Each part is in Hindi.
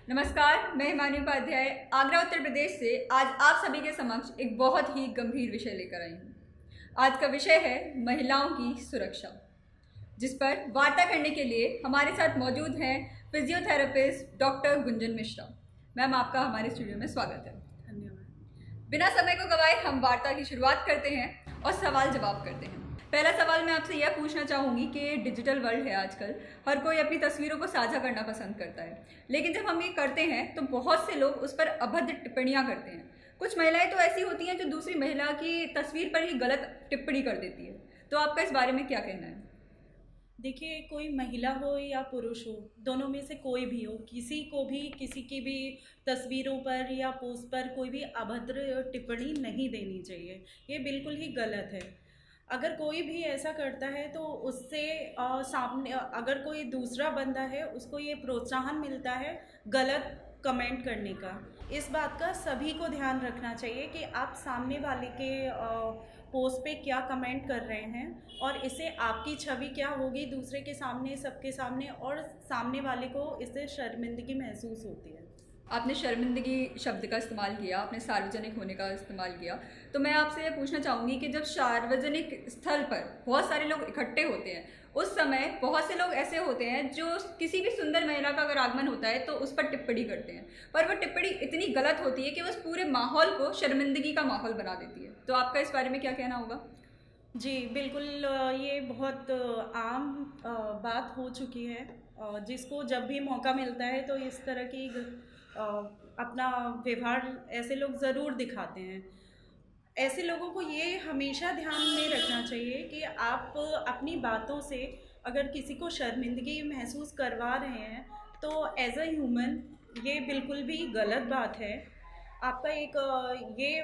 नमस्कार, मैं हिमानी उपाध्याय आगरा उत्तर प्रदेश से आज आप सभी के समक्ष एक बहुत ही गंभीर विषय लेकर आई हूँ। आज का विषय है महिलाओं की सुरक्षा, जिस पर वार्ता करने के लिए हमारे साथ मौजूद हैं physiotherapist doctor Gunjan Mishra. Ma'am, आपका हमारे स्टूडियो में स्वागत है। धन्यवाद। बिना समय को गवाए हम वार्ता की शुरुआत करते हैं और सवाल जवाब करते हैं। पहला सवाल मैं आपसे यह पूछना चाहूँगी कि डिजिटल वर्ल्ड है आजकल, हर कोई अपनी तस्वीरों को साझा करना पसंद करता है, लेकिन जब हम ये करते हैं तो बहुत से लोग उस पर अभद्र टिप्पणियाँ करते हैं। कुछ महिलाएं तो ऐसी होती हैं जो दूसरी महिला की तस्वीर पर ही गलत टिप्पणी कर देती है। तो आपका इस बारे में क्या कहना है? देखिए, कोई महिला हो या पुरुष हो, दोनों में से कोई भी हो, किसी को भी किसी की भी तस्वीरों पर या पोस्ट पर कोई भी अभद्र टिप्पणी नहीं देनी चाहिए। ये बिल्कुल ही गलत है। अगर कोई भी ऐसा करता है तो उससे सामने अगर कोई दूसरा बंदा है उसको ये प्रोत्साहन मिलता है गलत कमेंट करने का। इस बात का सभी को ध्यान रखना चाहिए कि आप सामने वाले के पोस्ट पे क्या कमेंट कर रहे हैं और इससे आपकी छवि क्या होगी दूसरे के सामने, सबके सामने, और सामने वाले को इससे शर्मिंदगी महसूस होती है। आपने शर्मिंदगी शब्द का इस्तेमाल किया, आपने सार्वजनिक होने का इस्तेमाल किया, तो मैं आपसे ये पूछना चाहूँगी कि जब सार्वजनिक स्थल पर बहुत सारे लोग इकट्ठे होते हैं, उस समय बहुत से लोग ऐसे होते हैं जो किसी भी सुंदर महिला का अगर आगमन होता है तो उस पर टिप्पणी करते हैं, पर वो टिप्पणी इतनी गलत होती है कि उस पूरे माहौल को शर्मिंदगी का माहौल बना देती है। तो आपका इस बारे में क्या कहना होगा? जी बिल्कुल, ये बहुत आम बात हो चुकी है। जिसको जब भी मौका मिलता है तो इस तरह की अ, अपना व्यवहार ऐसे लोग ज़रूर दिखाते हैं। ऐसे लोगों को ये हमेशा ध्यान में रखना चाहिए कि आप अपनी बातों से अगर किसी को शर्मिंदगी महसूस करवा रहे हैं तो एज अ ह्यूमन ये बिल्कुल भी गलत बात है। आपका एक ये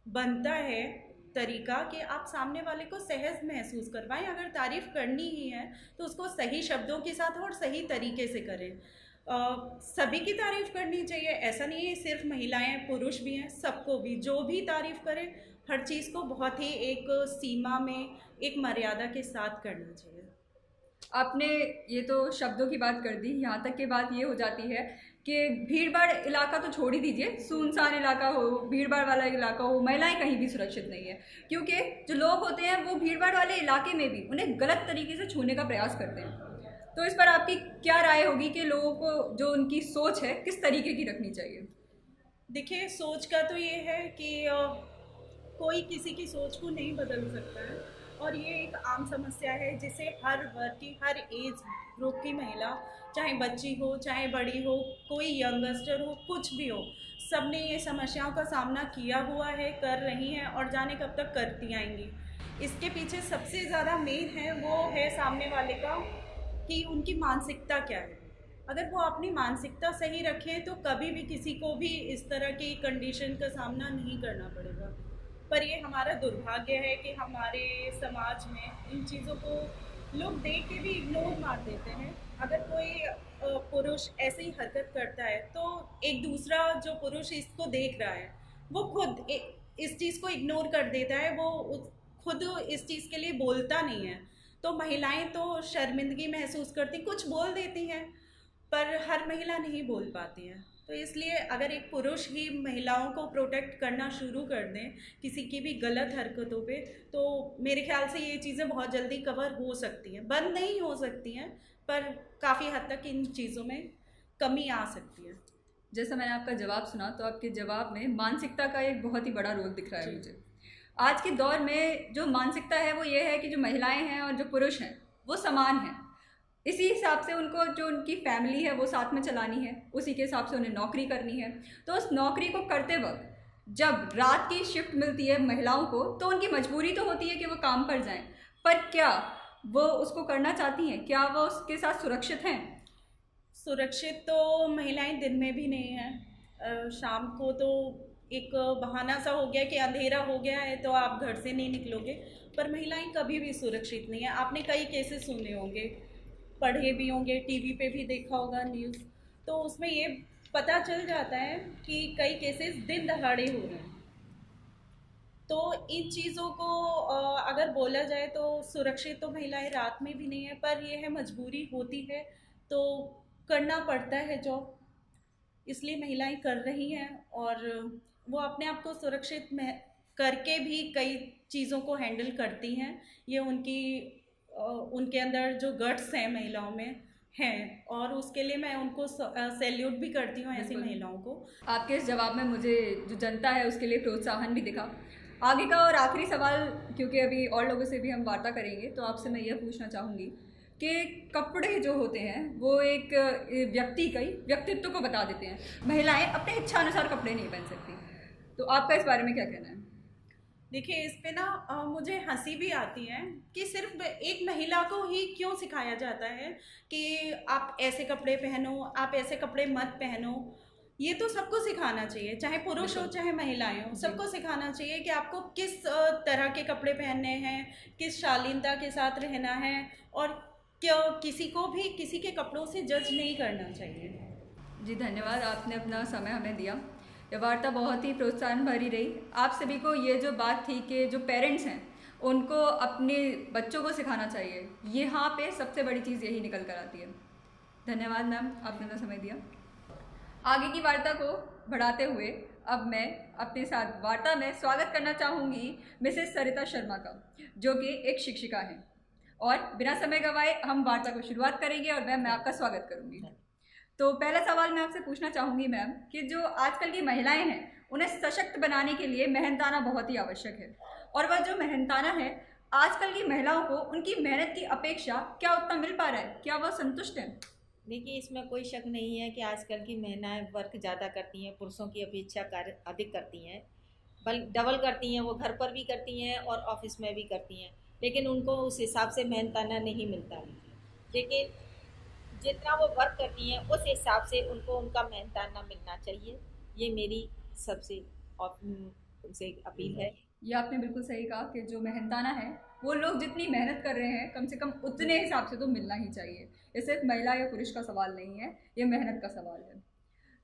बनता है तरीका कि आप सामने वाले को सहज महसूस करवाएं। अगर तारीफ़ करनी ही है तो उसको सही शब्दों के साथ और सही तरीके से करें। सभी की तारीफ़ करनी चाहिए, ऐसा नहीं है सिर्फ महिलाएं, पुरुष भी हैं, सबको भी जो भी तारीफ़ करें हर चीज़ को बहुत ही एक सीमा में, एक मर्यादा के साथ करना चाहिए। आपने ये तो शब्दों की बात कर दी, यहाँ तक की बात ये हो जाती है कि भीड़ भाड़ इलाका तो छोड़ ही दीजिए, सुनसान इलाका हो, भीड़ भाड़ वाला इलाका हो, महिलाएं कहीं भी सुरक्षित नहीं है, क्योंकि जो लोग होते हैं वो भीड़ भाड़ वाले इलाके में भी उन्हें गलत तरीके से छूने का प्रयास करते हैं। तो इस पर आपकी क्या राय होगी कि लोगों को जो उनकी सोच है किस तरीके की रखनी चाहिए? देखिए, सोच का तो ये है कि कोई किसी की सोच को नहीं बदल सकता है और ये एक आम समस्या है जिसे हर वर्ग की, हर एज ग्रुप की महिला, चाहे बच्ची हो चाहे बड़ी हो, कोई यंगस्टर हो, कुछ भी हो, सब ने ये समस्याओं का सामना किया हुआ है, कर रही हैं और जाने कब तक करती आएंगी। इसके पीछे सबसे ज़्यादा मेन है वो है सामने वाले का कि उनकी मानसिकता क्या है। अगर वो अपनी मानसिकता सही रखें तो कभी भी किसी को भी इस तरह की कंडीशन का सामना नहीं करना पड़ेगा। पर ये हमारा दुर्भाग्य है कि हमारे समाज में इन चीज़ों को लोग देख के भी इग्नोर मार देते हैं। अगर कोई पुरुष ऐसे ही हरकत करता है तो एक दूसरा जो पुरुष इसको देख रहा है वो खुद इस चीज़ को इग्नोर कर देता है, वो खुद इस चीज़ के लिए बोलता नहीं है। तो महिलाएं तो शर्मिंदगी महसूस करती, कुछ बोल देती हैं, पर हर महिला नहीं बोल पाती है। तो इसलिए अगर एक पुरुष ही महिलाओं को प्रोटेक्ट करना शुरू कर दें किसी की भी गलत हरकतों पे, तो मेरे ख्याल से ये चीज़ें बहुत जल्दी कवर हो सकती हैं। बंद नहीं हो सकती हैं, पर काफ़ी हद तक इन चीज़ों में कमी आ सकती है। जैसा मैंने आपका जवाब सुना तो आपके जवाब में मानसिकता का एक बहुत ही बड़ा रोल दिख रहा है मुझे। आज के दौर में जो मानसिकता है वो ये है कि जो महिलाएं हैं और जो पुरुष हैं वो समान हैं। इसी हिसाब से उनको जो उनकी फैमिली है वो साथ में चलानी है, उसी के हिसाब से उन्हें नौकरी करनी है। तो उस नौकरी को करते वक्त जब रात की शिफ्ट मिलती है महिलाओं को तो उनकी मजबूरी तो होती है कि वो काम पर जाएं, पर क्या वो उसको करना चाहती हैं? क्या वो उसके साथ सुरक्षित हैं? सुरक्षित तो महिलाएं दिन में भी नहीं हैं। शाम को तो एक बहाना सा हो गया कि अंधेरा हो गया है तो आप घर से नहीं निकलोगे, पर महिलाएं कभी भी सुरक्षित नहीं है। आपने कई केसेस सुने होंगे, पढ़े भी होंगे, टीवी पे भी देखा होगा न्यूज़, तो उसमें ये पता चल जाता है कि कई केसेस दिन दहाड़े हो रहे हैं। तो इन चीज़ों को अगर बोला जाए तो सुरक्षित तो महिलाएं रात में भी नहीं है, पर यह है मजबूरी होती है तो करना पड़ता है जॉब। इसलिए महिलाएं कर रही हैं, और वो अपने आप को सुरक्षित में करके भी कई चीज़ों को हैंडल करती हैं। ये उनके अंदर जो गट्स हैं महिलाओं में हैं, और उसके लिए मैं उनको सैल्यूट भी करती हूँ ऐसी बिल्कुल। महिलाओं को। आपके इस जवाब में मुझे जो जनता है उसके लिए प्रोत्साहन भी दिखा। आगे का और आखिरी सवाल, क्योंकि अभी और लोगों से भी हम वार्ता करेंगे, तो आपसे मैं यह पूछना चाहूँगी कि कपड़े जो होते हैं वो एक व्यक्ति का ही व्यक्तित्व को बता देते हैं। महिलाएं अपने इच्छानुसार कपड़े नहीं पहन सकती, तो आपका इस बारे में क्या कहना है? देखिए, इस पे ना मुझे हंसी भी आती है कि सिर्फ एक महिला को ही क्यों सिखाया जाता है कि आप ऐसे कपड़े पहनो, आप ऐसे कपड़े मत पहनो। ये तो सबको सिखाना चाहिए, चाहे पुरुष हो बिल्कुल। चाहे महिलाएं हो, सबको सिखाना चाहिए कि आपको किस तरह के कपड़े पहनने हैं, किस शालीनता के साथ रहना है, और क्यों किसी को भी किसी के कपड़ों से जज नहीं करना चाहिए। जी धन्यवाद, आपने अपना समय हमें दिया। यह वार्ता बहुत ही प्रोत्साहन भरी रही। आप सभी को ये जो बात थी कि जो पेरेंट्स हैं उनको अपने बच्चों को सिखाना चाहिए, यहाँ पे सबसे बड़ी चीज़ यही निकल कर आती है। धन्यवाद मैम, आपने अपना समय दिया। आगे की वार्ता को बढ़ाते हुए अब मैं अपने साथ वार्ता में स्वागत करना चाहूँगी मिसेस सरिता शर्मा का, जो कि एक शिक्षिका हैं। और बिना समय गंवाए हम वार्ता को शुरुआत करेंगे और मैम मैं आपका स्वागत करूँगी। तो पहला सवाल मैं आपसे पूछना चाहूँगी मैम कि जो आजकल की महिलाएं हैं उन्हें सशक्त बनाने के लिए मेहनताना बहुत ही आवश्यक है, और वह जो मेहनताना है आजकल की महिलाओं को उनकी मेहनत की अपेक्षा क्या उतना मिल पा रहा है? क्या वह संतुष्ट हैं? देखिए, इसमें कोई शक नहीं है कि आजकल की महिलाएं वर्क ज़्यादा करती हैं, पुरुषों की अपेक्षा कार्य अधिक करती हैं, डबल करती हैं। वो घर पर भी करती हैं और ऑफिस में भी करती हैं, लेकिन उनको उस हिसाब से मेहनताना नहीं मिलता है। लेकिन जितना वो वर्क करती हैं उस हिसाब से उनको उनका मेहनताना मिलना चाहिए। ये मेरी सबसे उनसे अपील है। ये आपने बिल्कुल सही कहा कि जो मेहनताना है वो लोग जितनी मेहनत कर रहे हैं कम से कम उतने हिसाब से तो मिलना ही चाहिए। ये सिर्फ महिला या पुरुष का सवाल नहीं है, ये मेहनत का सवाल है।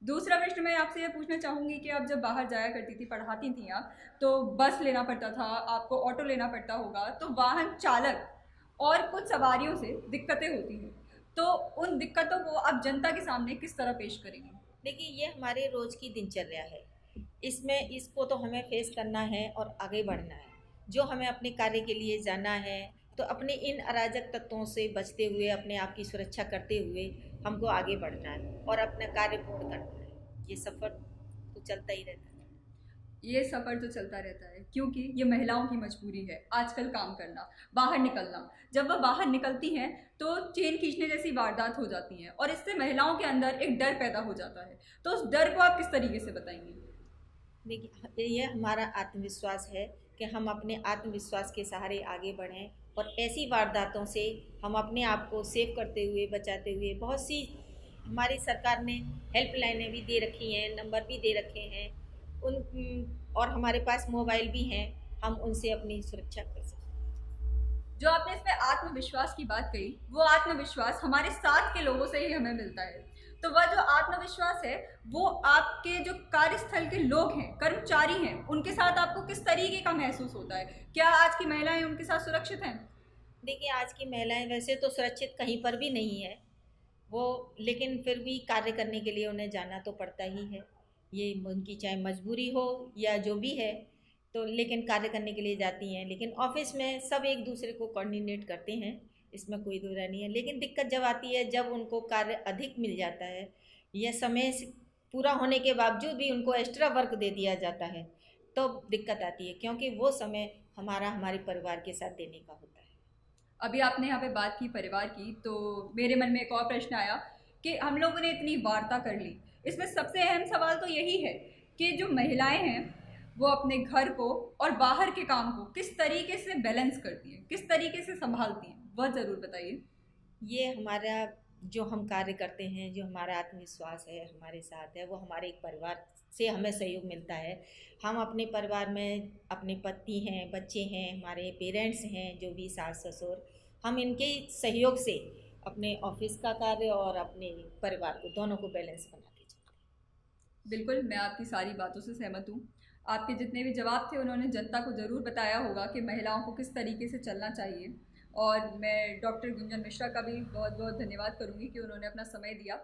दूसरा प्रश्न मैं आपसे ये पूछना चाहूँगी कि आप जब बाहर जाया करती थी, पढ़ाती थी आप, तो बस लेना पड़ता था, आपको ऑटो लेना पड़ता होगा, तो वाहन चालक और कुछ सवारियों से दिक्कतें होती हैं, तो उन दिक्कतों को आप जनता के सामने किस तरह पेश करेंगी? देखिए, ये हमारे रोज़ की दिनचर्या है। इसमें इसको तो हमें फेस करना है और आगे बढ़ना है। जो हमें अपने कार्य के लिए जाना है, तो अपने इन अराजक तत्वों से बचते हुए, अपने आप की सुरक्षा करते हुए हमको आगे बढ़ना है और अपना कार्य पूर्ण करना है। ये सफ़र तो चलता ही रहता है। ये सफ़र तो चलता रहता है क्योंकि ये महिलाओं की मजबूरी है आजकल काम करना, बाहर निकलना। जब वह बाहर निकलती हैं तो चेन खींचने जैसी वारदात हो जाती हैं और इससे महिलाओं के अंदर एक डर पैदा हो जाता है। तो उस डर को आप किस तरीके से बताएंगी? देखिए, ये हमारा आत्मविश्वास है कि हम अपने आत्मविश्वास के सहारे आगे बढ़ें और ऐसी वारदातों से हम अपने आप को सेव करते हुए, बचाते हुए, बहुत सी हमारी सरकार ने हेल्पलाइनें भी दे रखी हैं, नंबर भी दे रखे हैं और हमारे पास मोबाइल भी हैं, हम उनसे अपनी सुरक्षा कर सकते हैं। जो आपने इसमें आत्मविश्वास की बात कही, वो आत्मविश्वास हमारे साथ के लोगों से ही हमें मिलता है। तो वह जो आत्मविश्वास है वो आपके जो कार्यस्थल के लोग हैं, कर्मचारी हैं, उनके साथ आपको किस तरीके का महसूस होता है? क्या आज की महिलाएं उनके साथ सुरक्षित हैं? देखिए, आज की महिलाएं वैसे तो सुरक्षित कहीं पर भी नहीं है वो, लेकिन फिर भी कार्य करने के लिए उन्हें जाना तो पड़ता ही है। ये उनकी चाहे मजबूरी हो या जो भी है, तो लेकिन कार्य करने के लिए जाती हैं। लेकिन ऑफिस में सब एक दूसरे को कोऑर्डिनेट करते हैं, इसमें कोई दो राय नहीं है। लेकिन दिक्कत जब आती है जब उनको कार्य अधिक मिल जाता है या समय पूरा होने के बावजूद भी उनको एक्स्ट्रा वर्क दे दिया जाता है, तो दिक्कत आती है, क्योंकि वो समय हमारे परिवार के साथ देने का होता है। अभी आपने यहाँ पे बात की परिवार की, तो मेरे मन में एक और प्रश्न आया कि हम लोगों ने इतनी वार्ता कर ली, इसमें सबसे अहम सवाल तो यही है कि जो महिलाएं हैं वो अपने घर को और बाहर के काम को किस तरीके से बैलेंस करती हैं, किस तरीके से संभालती हैं, वह ज़रूर बताइए। ये हमारा जो हम कार्य करते हैं, जो हमारा आत्मविश्वास है हमारे साथ है, वो हमारे एक परिवार से हमें सहयोग मिलता है। हम अपने परिवार में अपने पति हैं, बच्चे हैं, हमारे पेरेंट्स हैं, जो भी सास ससुर, हम इनके सहयोग से अपने ऑफिस का कार्य और अपने परिवार को दोनों को बैलेंस बना के चलते हैं। बिल्कुल, मैं आपकी सारी बातों से सहमत हूँ। आपके जितने भी जवाब थे उन्होंने जनता को ज़रूर बताया होगा कि महिलाओं को किस तरीके से चलना चाहिए। और मैं डॉक्टर गुंजन मिश्रा का भी बहुत बहुत धन्यवाद करूँगी कि उन्होंने अपना समय दिया।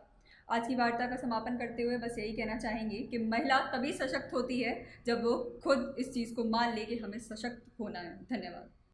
आज की वार्ता का समापन करते हुए बस यही कहना चाहेंगे कि महिला तभी सशक्त होती है जब वो खुद इस चीज़ को मान ले कि हमें सशक्त होना है। धन्यवाद।